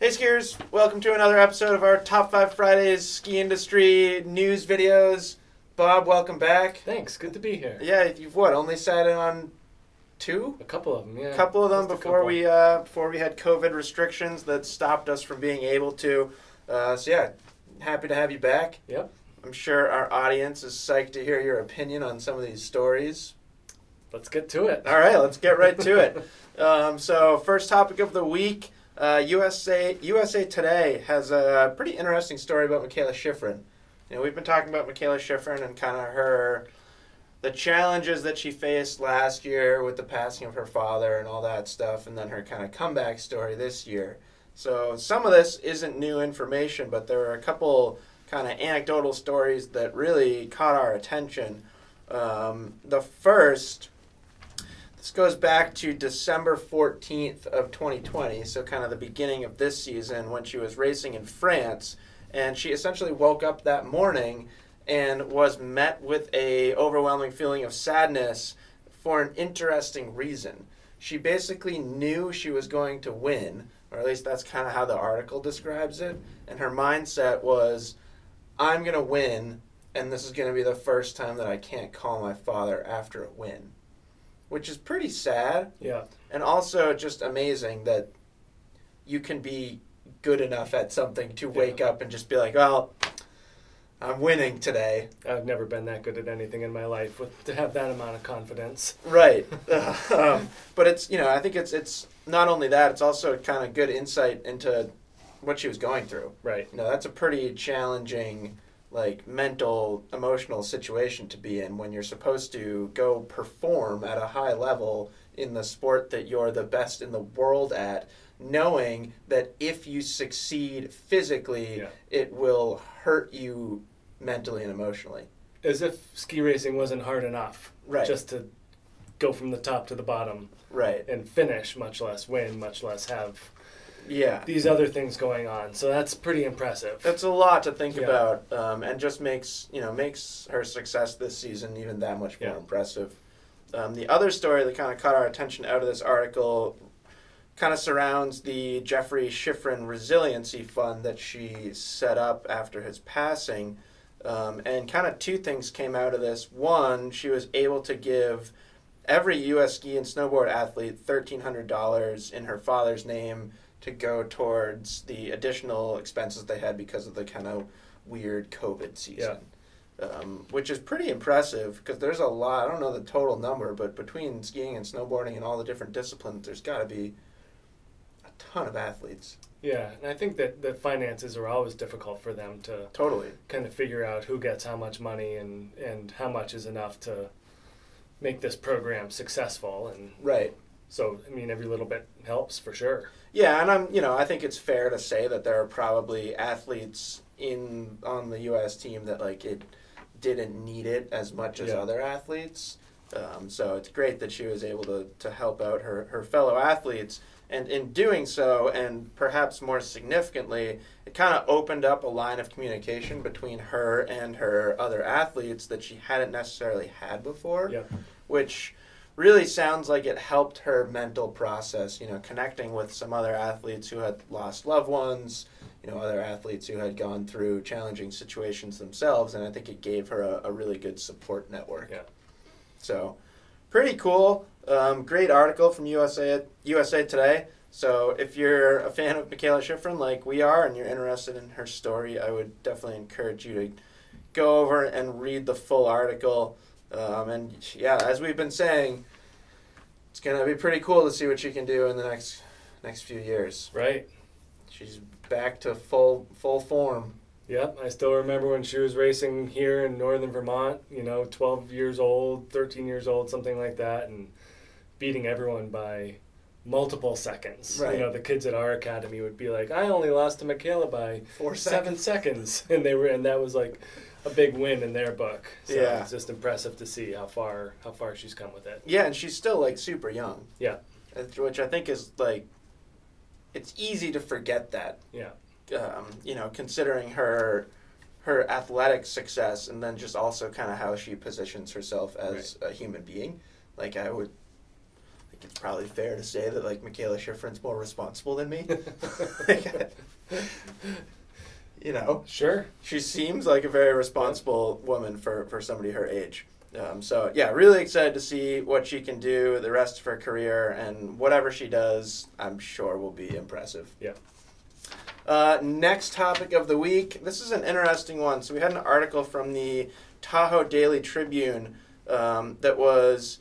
Hey skiers, welcome to another episode of our Top 5 Fridays ski industry news videos. Bob, welcome back. Thanks, good to be here. Yeah, you've only sat in on two? A couple of them, yeah. A couple of them before we had COVID restrictions that stopped us from being able to. Happy to have you back. Yep. I'm sure our audience is psyched to hear your opinion on some of these stories. Let's get to it. All right, let's get right to it. So first topic of the week. USA Today has a pretty interesting story about Mikaela Shiffrin. You know, we've been talking about Mikaela Shiffrin and kind of the challenges that she faced last year with the passing of her father and all that stuff, and then her kind of comeback story this year. So some of this isn't new information, but there are a couple kind of anecdotal stories that really caught our attention. The first... This goes back to December 14th of 2020, so kind of the beginning of this season when she was racing in France, and she essentially woke up that morning and was met with a overwhelming feeling of sadness for an interesting reason. She basically knew she was going to win, or at least that's kind of how the article describes it, and her mindset was, I'm going to win, and this is going to be the first time that I can't call my father after a win. Which is pretty sad. Yeah. And also just amazing that you can be good enough at something to wake up and just be like, well, I'm winning today. I've never been that good at anything in my life to have that amount of confidence. Right. But it's, I think it's not only that, it's also kind of good insight into what she was going through. Right. That's a pretty challenging mental, emotional situation to be in when you're supposed to go perform at a high level in the sport that you're the best in the world at, knowing that if you succeed physically, it will hurt you mentally and emotionally. As if ski racing wasn't hard enough. Right. Just to go from the top to the bottom. Right. And finish, much less win, much less have... Yeah, these other things going on, so that's pretty impressive. That's a lot to think about, and just makes her success this season even that much more impressive. The other story that kind of caught our attention out of this article kind of surrounds the Jeffrey Shiffrin Resiliency Fund that she set up after his passing, and kind of two things came out of this. One, she was able to give every U.S. ski and snowboard athlete $1,300 in her father's name to go towards the additional expenses they had because of the kind of weird COVID season. Which is pretty impressive because there's a lot, I don't know the total number, but between skiing and snowboarding and all the different disciplines, there's got to be a ton of athletes. Yeah, and I think that the finances are always difficult for them to kind of figure out who gets how much money and how much is enough to make this program successful. And right. So, I mean, every little bit helps for sure. Yeah, and I think it's fair to say that there are probably athletes on the U.S. team that it didn't need it as much as other athletes. So it's great that she was able to help out her fellow athletes, and in doing so, and perhaps more significantly, it kind of opened up a line of communication between her and her other athletes that she hadn't necessarily had before, which really sounds like it helped her mental process, connecting with some other athletes who had lost loved ones, other athletes who had gone through challenging situations themselves, and I think it gave her a really good support network. Yeah. So, pretty cool. Great article from USA Today. So if you're a fan of Mikaela Shiffrin like we are and you're interested in her story, I would definitely encourage you to go over and read the full article. As we've been saying, it's going to be pretty cool to see what she can do in the next few years. Right. She's back to full form. Yep, I still remember when she was racing here in northern Vermont, 12 years old, 13 years old, something like that, and beating everyone by multiple seconds. Right. The kids at our academy would be like, I only lost to Mikaela by 7 seconds. And that was like a big win in their book. So it's just impressive to see how far she's come with it. Yeah, and she's still super young. Yeah. Which I think is it's easy to forget that. Yeah. Considering her athletic success, and then just also kind of how she positions herself as a human being. think it's probably fair to say that like Mikaela Shiffrin's more responsible than me. You know, sure. She seems like a very responsible woman for somebody her age. So yeah, really excited to see what she can do the rest of her career, and whatever she does, I'm sure will be impressive. Yeah. Next topic of the week. This is an interesting one. So we had an article from the Tahoe Daily Tribune that was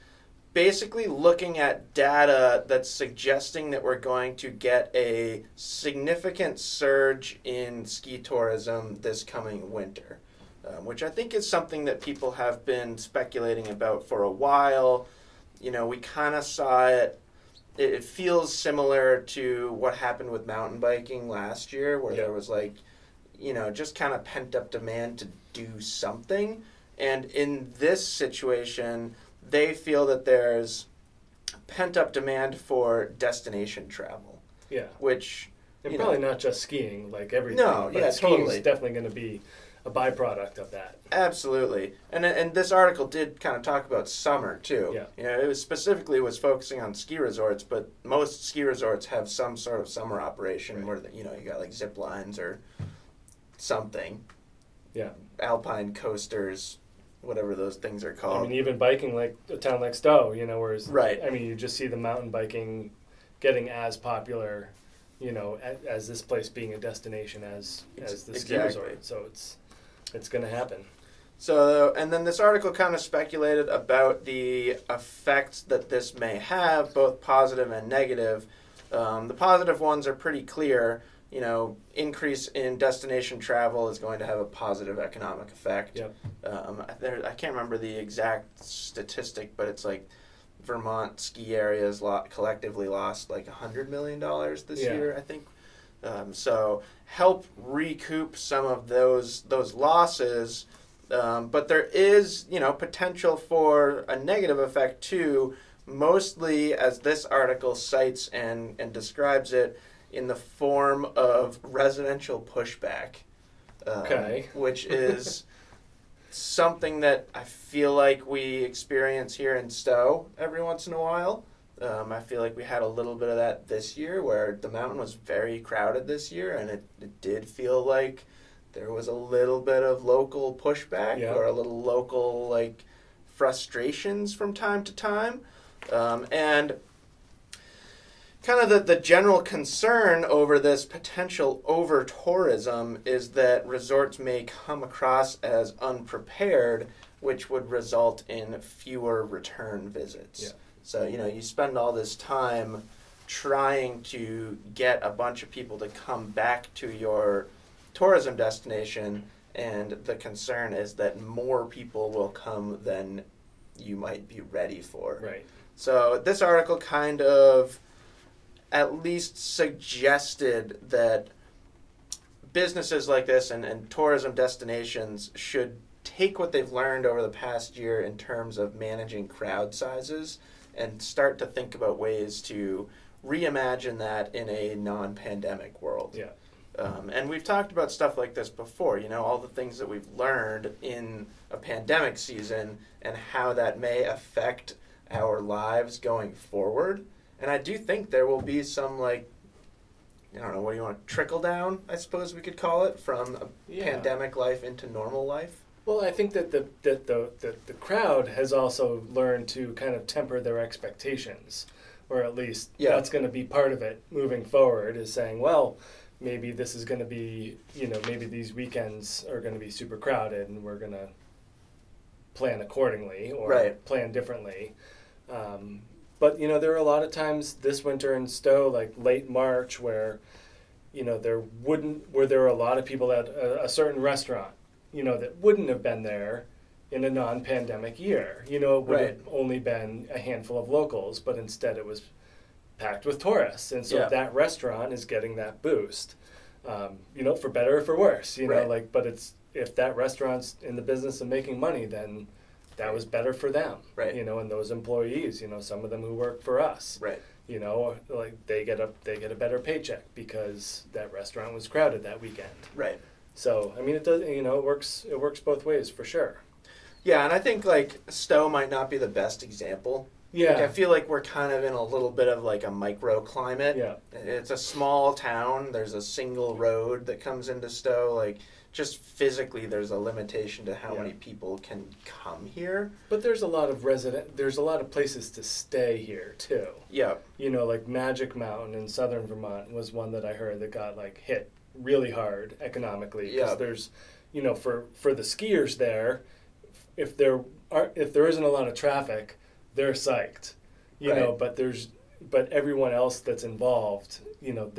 basically looking at data that's suggesting that we're going to get a significant surge in ski tourism this coming winter, which I think is something that people have been speculating about for a while. You know, we kind of saw it. It feels similar to what happened with mountain biking last year, where there was like, you know, just kind of pent up demand to do something. And in this situation, they feel that there's pent-up demand for destination travel. Yeah. Which, and probably not just skiing, like everything. No, but skiing is definitely going to be a byproduct of that. Absolutely. And this article did kind of talk about summer, too. Yeah. You know, it was focusing on ski resorts, but most ski resorts have some sort of summer operation where, you know, you got like zip lines or something. Yeah. Alpine coasters, whatever those things are called. I mean, even biking like a town like Stowe, you know, whereas, right. I mean, you just see the mountain biking getting as popular, you know, as this place being a destination as the ski resort. So it's going to happen. So, and then this article kind of speculated about the effects that this may have, both positive and negative. The positive ones are pretty clear. You know, increase in destination travel is going to have a positive economic effect. Yep. I can't remember the exact statistic, but it's like Vermont ski areas collectively lost like $100 million this year, I think. So help recoup some of those losses. But there is, you know, potential for a negative effect too, mostly as this article cites and describes it in the form of residential pushback, which is something that I feel like we experience here in Stowe every once in a while. I feel like we had a little bit of that this year, where the mountain was very crowded this year, and it did feel like there was a little bit of local pushback or a little local like frustrations from time to time, and kind of the general concern over this potential over-tourism is that resorts may come across as unprepared, which would result in fewer return visits. Yeah. So, you know, you spend all this time trying to get a bunch of people to come back to your tourism destination, and the concern is that more people will come than you might be ready for. Right. So this article kind of at least suggested that businesses like this and tourism destinations should take what they've learned over the past year in terms of managing crowd sizes and start to think about ways to reimagine that in a non-pandemic world. Yeah. And we've talked about stuff like this before, you know, all the things that we've learned in a pandemic season and how that may affect our lives going forward. And I do think there will be some, like, I don't know, what do you want, trickle down, I suppose we could call it, from a pandemic life into normal life. Well, I think that the crowd has also learned to kind of temper their expectations, or at least that's going to be part of it moving forward, is saying, well, maybe this is going to be, you know, maybe these weekends are going to be super crowded and we're going to plan accordingly or plan differently. But, you know, there are a lot of times this winter in Stowe, like late March, where, you know, there were a lot of people at a certain restaurant, you know, that wouldn't have been there in a non-pandemic year. You know, it would have only been a handful of locals, but instead it was packed with tourists. And so that restaurant is getting that boost, you know, for better or for worse, you know, like, but if that restaurant's in the business of making money, then that was better for them, you know, and those employees, you know, some of them who work for us, you know, like they get a better paycheck because that restaurant was crowded that weekend. Right. So, I mean, it does, you know, it works both ways for sure. Yeah, and I think like Stowe might not be the best example Yeah. Like, I feel like we're kind of in a little bit of like a microclimate. Yeah. It's a small town. There's a single road that comes into Stowe. Like, just physically, there's a limitation to how many people can come here. But there's a lot of there's a lot of places to stay here too. Yeah. You know, like Magic Mountain in southern Vermont was one that I heard that got like hit really hard economically because there's, you know, for the skiers there, if there isn't a lot of traffic, they're psyched. You know, but everyone else that's involved, you know,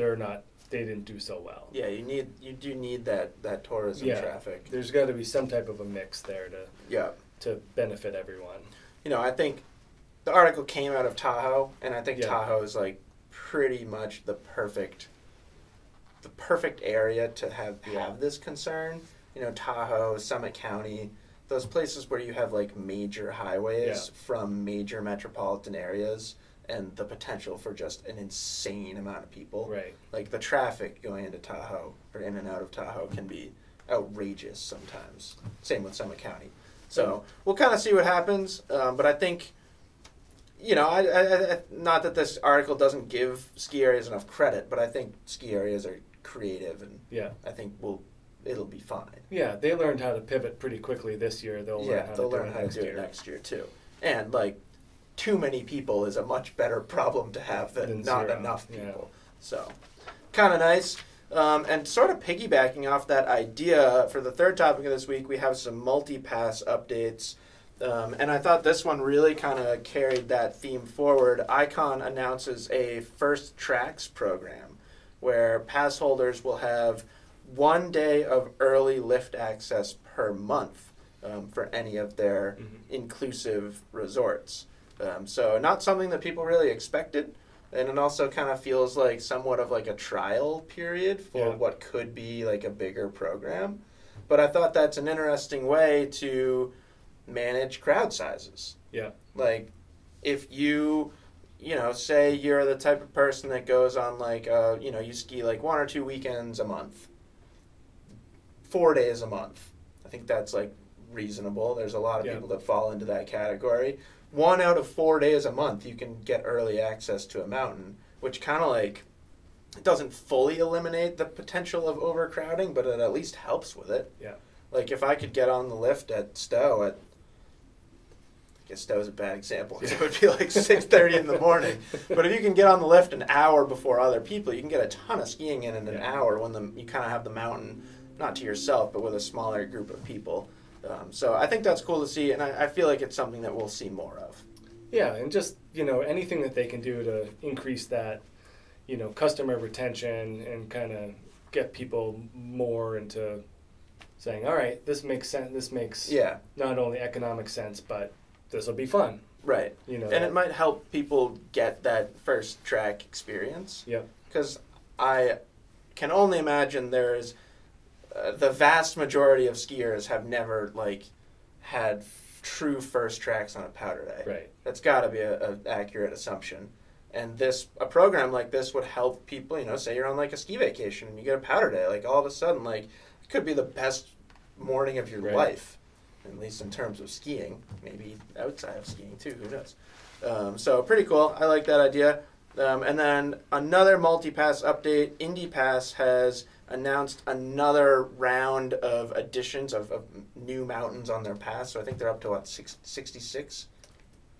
they didn't do so well. Yeah, you do need that tourism traffic. There's got to be some type of a mix there to benefit everyone. You know, I think the article came out of Tahoe, and I think Tahoe is like pretty much the perfect area to have this concern. You know, Tahoe, Summit County, those places where you have like major highways from major metropolitan areas. And the potential for just an insane amount of people. Right. Like the traffic going into Tahoe or in and out of Tahoe can be outrageous sometimes. Same with Summit County. So we'll kind of see what happens. But I think, you know, I not that this article doesn't give ski areas enough credit, but I think ski areas are creative, and I think it'll be fine. Yeah, they learned how to pivot pretty quickly this year. They'll learn how to do it next year too. And like, too many people is a much better problem to have than not zero. Enough people. So, kind of nice. And sort of piggybacking off that idea, for the third topic of this week, we have some multi-pass updates. And I thought this one really kind of carried that theme forward. Ikon announces a First Tracks program where pass holders will have 1 day of early lift access per month for any of their inclusive resorts. So not something that people really expected, and it also kind of feels like somewhat of like a trial period for what could be like a bigger program. But I thought that's an interesting way to manage crowd sizes. Yeah. Like, if you know, say you're the type of person that goes on like, you know, you ski like 1 or 2 weekends a month, 4 days a month. I think that's like reasonable. There's a lot of people that fall into that category. 1 out of 4 days a month, you can get early access to a mountain, which kind of like, it doesn't fully eliminate the potential of overcrowding, but it at least helps with it. Yeah. Like, if I could get on the lift at Stowe I guess Stowe's a bad example because it would be like 6:30 in the morning. But if you can get on the lift an hour before other people, you can get a ton of skiing in an hour when you kind of have the mountain, not to yourself, but with a smaller group of people. So I think that's cool to see, and I feel like it's something that we'll see more of. Yeah, and just, you know, anything that they can do to increase that, you know, customer retention and kind of get people more into saying, all right, this makes sense. This makes not only economic sense, but this will be fun. Right. You know, and it might help people get that first track experience. Yeah. Because I can only imagine there's the vast majority of skiers have never like had true first tracks on a powder day. Right. That's got to be an accurate assumption. And a program like this would help people, you know, say you're on like a ski vacation and you get a powder day, like all of a sudden, like, it could be the best morning of your life, at least in terms of skiing, maybe outside of skiing too, who knows. So pretty cool. I like that idea. And then another multi-pass update, Indy Pass has announced another round of additions of new mountains on their pass. So I think they're up to, what, 66?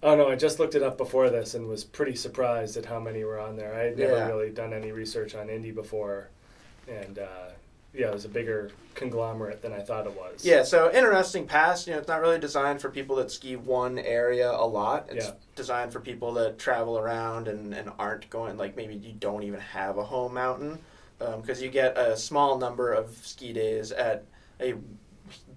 Oh, no, I just looked it up before this and was pretty surprised at how many were on there. I had never really done any research on Indy before. And, it was a bigger conglomerate than I thought it was. Yeah, so interesting pass. You know, it's not really designed for people that ski one area a lot. It's designed for people that travel around and aren't going, like maybe you don't even have a home mountain. Because you get a small number of ski days at a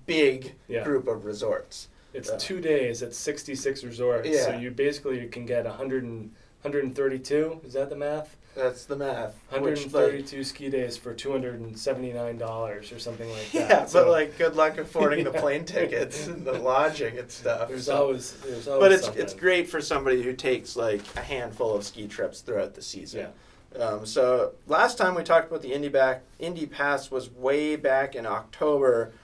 big group of resorts. It's 2 days at 66 resorts, so you basically can get 132, is that the math? That's the math. 132 ski days for $279 or something like that. Yeah, so, but like good luck affording the plane tickets and the lodging and stuff. There's always but something. It's great for somebody who takes like a handful of ski trips throughout the season. Yeah. So last time we talked about the Indy Pass was way back in October.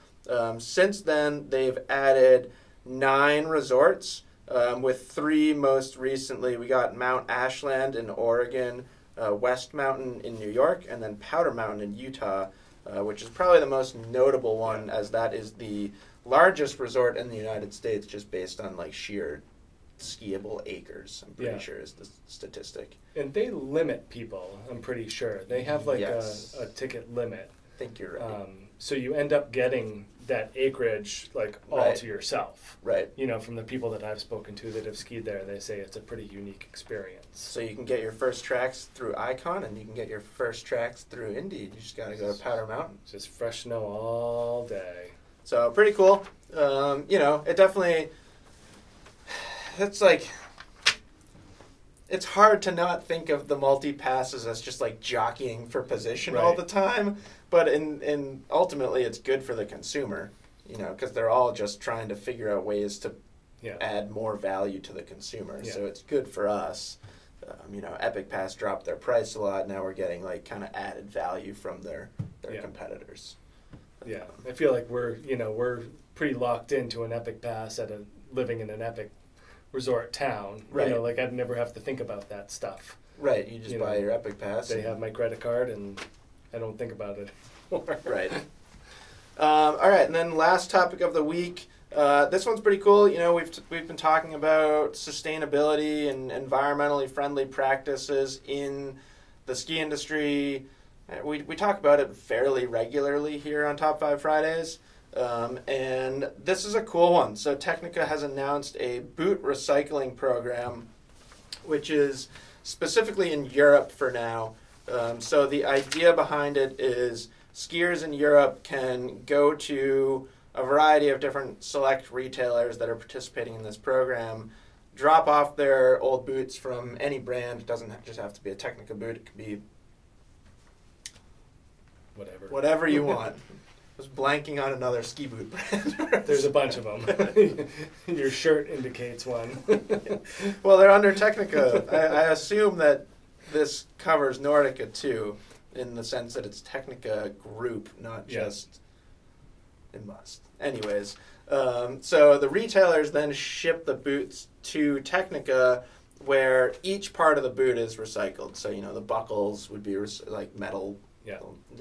Since then, they've added 9 resorts. with 3 most recently. We got Mount Ashland in Oregon, West Mountain in New York, and then Powder Mountain in Utah, which is probably the most notable one, as that is the largest resort in the United States, just based on like sheer skiable acres. I'm pretty sure is the statistic. And they limit people, I'm pretty sure. They have like a ticket limit. I think you're right. So you end up getting that acreage like all to yourself. Right. You know, from the people that I've spoken to that have skied there, they say it's a pretty unique experience. So you can get your first tracks through Ikon, and you can get your first tracks through Indy. You just got to go to Powder Mountain. Just fresh snow all day. So pretty cool. You know, it definitely... It's like, it's hard to not think of the multi-passes as just like jockeying for position all the time, but in ultimately it's good for the consumer, you know, because they're all just trying to figure out ways to add more value to the consumer. So it's good for us. You know, Epic Pass dropped their price a lot. Now we're getting like kind of added value from their competitors. Yeah, I feel like we're pretty locked into an Epic Pass living in an Epic resort town. Right. You know, like I'd never have to think about that stuff. Right. You just buy your Epic Pass. They have my credit card, and I don't think about it anymore. Right. All right, and then last topic of the week. This one's pretty cool. You know, we've been talking about sustainability and environmentally friendly practices in the ski industry. We talk about it fairly regularly here on Top 5 Fridays. And this is a cool one. So Technica has announced a boot recycling program, which is specifically in Europe for now. So the idea behind it is skiers in Europe can go to a variety of different select retailers that are participating in this program, drop off their old boots from any brand. It doesn't just have to be a Technica boot. It could be whatever you want. I was blanking on another ski boot brand. There's a bunch of them. Your shirt indicates one. Well, they're under Technica. I assume that this covers Nordica too, in the sense that it's Technica group, not just... It must. Anyways, so the retailers then ship the boots to Technica, where each part of the boot is recycled. So, you know, the buckles would be like metal.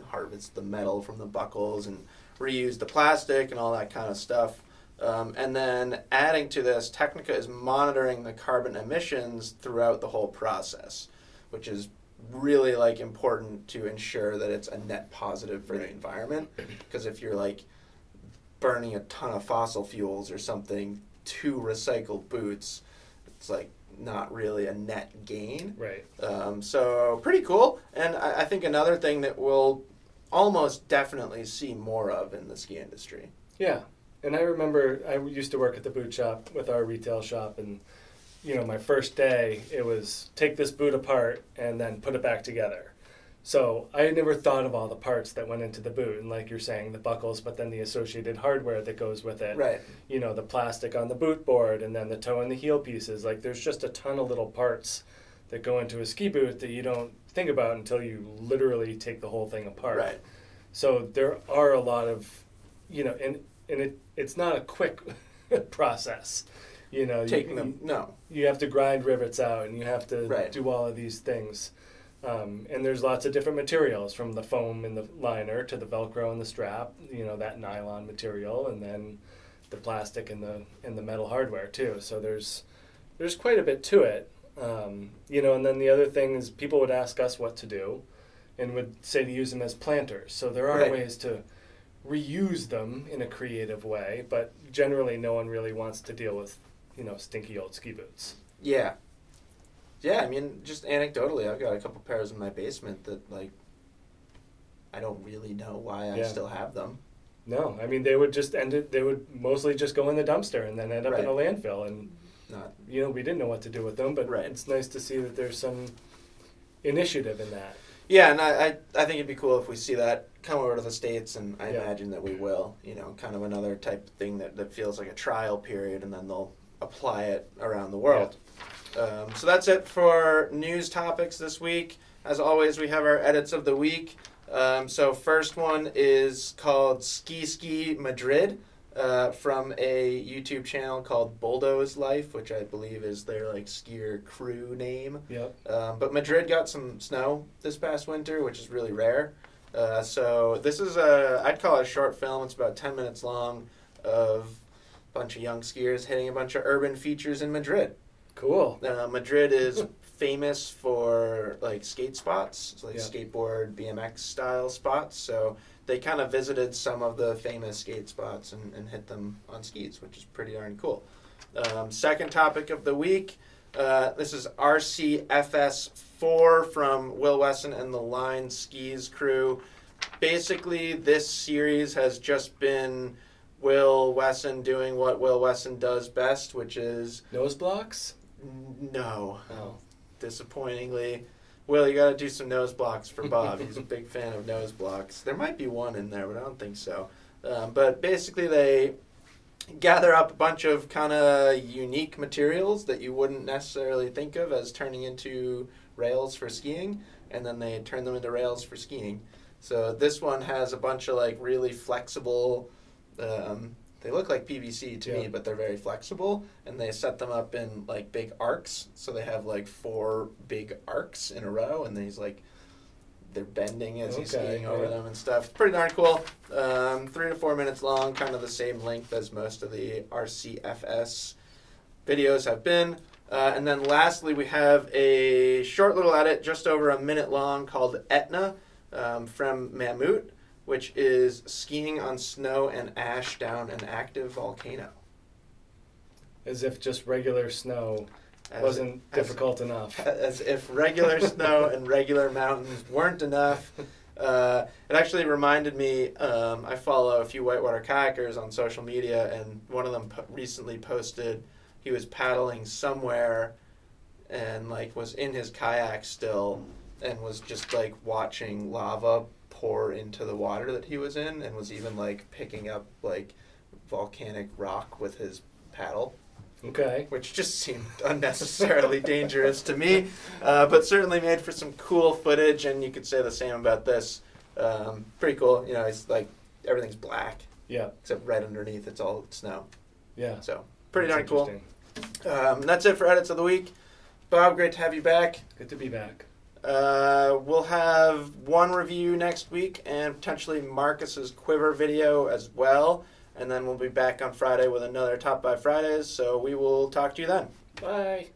Harvest the metal from the buckles and reuse the plastic and all that kind of stuff. And then adding to this, Technica is monitoring the carbon emissions throughout the whole process, which is really like important to ensure that it's a net positive for the environment. Because if you're like burning a ton of fossil fuels or something to recycle boots, it's like not really a net gain. Right. So pretty cool. And I think another thing that we'll almost definitely see more of in the ski industry. Yeah. And I remember I used to work at the boot shop with our retail shop, and you know, my first day it was take this boot apart and then put it back together. So I had never thought of all the parts that went into the boot, and like you're saying, the buckles, but then the associated hardware that goes with it. Right. You know, the plastic on the boot board, and then the toe and the heel pieces. Like there's just a ton of little parts that go into a ski boot that you don't think about until you literally take the whole thing apart. Right. So there are a lot of, you know, and it's not a quick process. You know, you have to grind rivets out, and you have to do all of these things. And there's lots of different materials, from the foam in the liner to the Velcro in the strap, you know, that nylon material, and then the plastic and the metal hardware too. So there's quite a bit to it. You know, and then the other thing is people would ask us what to do and would say to use them as planters. So there are ways to reuse them in a creative way, but generally no one really wants to deal with, you know, stinky old ski boots. Yeah. Yeah, I mean, just anecdotally, I've got a couple pairs in my basement that, like, I don't really know why I still have them. No, I mean, they would mostly just go in the dumpster and then end up in a landfill. And, you know, we didn't know what to do with them, but it's nice to see that there's some initiative in that. Yeah, and I think it'd be cool if we see that come over to the States, and I imagine that we will. You know, kind of another type of thing that feels like a trial period, and then they'll apply it around the world. Yeah. So that's it for news topics this week. As always, we have our edits of the week. So first one is called Ski Madrid. from a YouTube channel called Bulldoze Life, which I believe is their like skier crew name. Yep. But Madrid got some snow this past winter, which is really rare. So this is I'd call it a short film. It's about 10 minutes long of a bunch of young skiers hitting a bunch of urban features in Madrid. Cool. Madrid is famous for like skate spots, so like skateboard, BMX style spots. So they kind of visited some of the famous skate spots and hit them on skis, which is pretty darn cool. Second topic of the week, this is RCFS 4 from Will Wesson and the Line Skis crew. Basically, this series has just been Will Wesson doing what Will Wesson does best, which is... Nose blocks? No. Oh. Disappointingly. Will, you got to do some nose blocks for Bob. He's a big fan of nose blocks. There might be one in there, but I don't think so. But basically, they gather up a bunch of kind of unique materials that you wouldn't necessarily think of as turning into rails for skiing, and then they turn them into rails for skiing. So this one has a bunch of like really flexible, they look like PVC to me, but they're very flexible, and they set them up in like big arcs. So they have like 4 big arcs in a row, and these like they're bending as he's skiing over them and stuff. It's pretty darn cool. 3 to 4 minutes long, kind of the same length as most of the RCFS videos have been. And then lastly, we have a short little edit, just over a minute long, called Etna from Mammut, which is skiing on snow and ash down an active volcano. As if just regular snow wasn't difficult enough. As if regular snow and regular mountains weren't enough. It actually reminded me, I follow a few whitewater kayakers on social media, and one of them recently posted he was paddling somewhere and like was in his kayak still and was just like watching lava pour into the water that he was in, and was even like picking up like volcanic rock with his paddle. Okay. Which just seemed unnecessarily dangerous to me, but certainly made for some cool footage, and you could say the same about this. Pretty cool. You know, it's like everything's black. Yeah. Except right underneath, it's all snow. Yeah. So pretty darn cool. That's it for Edits of the Week. Bob, great to have you back. Good to be back. We'll have one review next week and potentially Marcus's Quiver video as well. And then we'll be back on Friday with another Top 5 Fridays. So we will talk to you then. Bye.